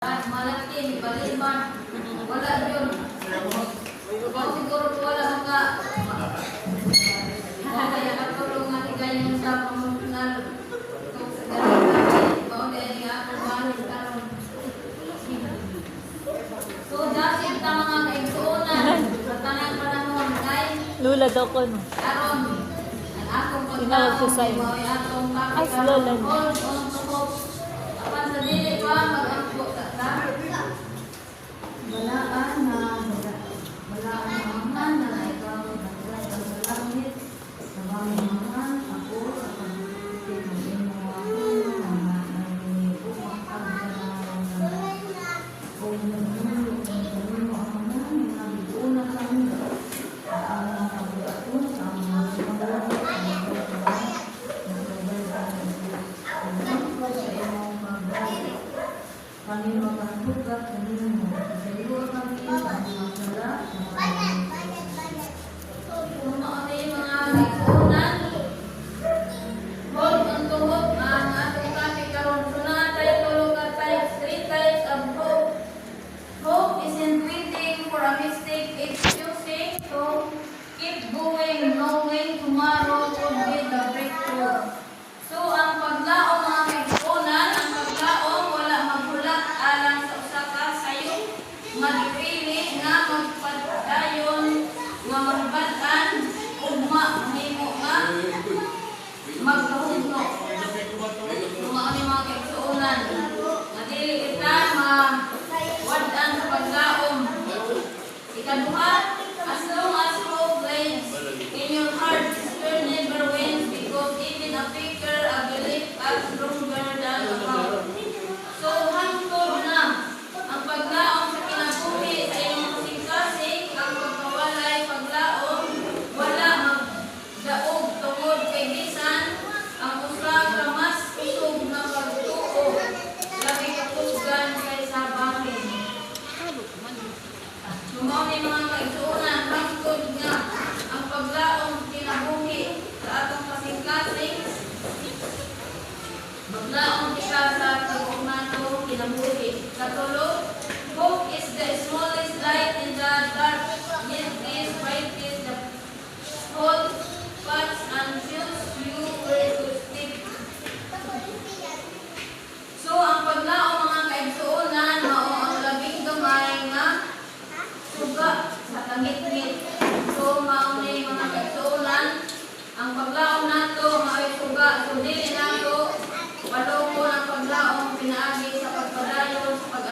Malaki, baliman, wala yun. Siguro wala mga kaya katulungan ni ganyan sa pamunal. Kung sa ganyan, mauli ni ako mahal karon. So, dahil ta mga kaigsuunan, sa tanang panahon, kay Lula daw ko, no? karon, ang akong Tinawag ko sa'yo. ay akong As Lola. hold on to hope. Apan sa dili pa, mag-angko sa ta. Walaan maman na ikaw nagdala sa langit sa maman ako sa pagbuti ng iyong mga nangingipong pagdala kung nagmulog ang kanino ang mga nagbuuna kami ang mga kabulatun sa mga sumagalak sa mga kabulatun Kanino ang hugat, kanino mo. Sa iyo kami, sa mga sala, sa mga kung ano yung mga kaigsuunan, hold on to hope ang ating topic karon. So na tayo tulog at types, 3 types of hope. Hope isn't waiting for a mistake, it's choosing to keep going, knowing tomorrow could be the breakthrough. So ang paglaom mga kaigsuunan, ang paglaom wala maghulat alang sa usa ka sayo magpili nga magpadayon nga magbad-an ugma mahimo nga magkahugno. Mga ni mga kaigsuunan, madili kita mawad-an sa paglaom. Ikaduha, as long as hope reigns in your heart, despair never wins because even a faker, a belief is stronger than a power. So, hangtod na ang paglaom sa kinabuhi sa inyong kasing-kasing, ang pagkawalay, paglaom, wala magdaog tungod kay bisan, ang usa ka mas kusog na pagtuo, labi kapugan kaysa bangin. Sumaw ni mga kaigsuunan, hangtod nga ang paglaom sa kinabuhi sa atong kasing-kasing, maglaom kita sa pag-umato kinabuhi. Katulog, hope is the smallest light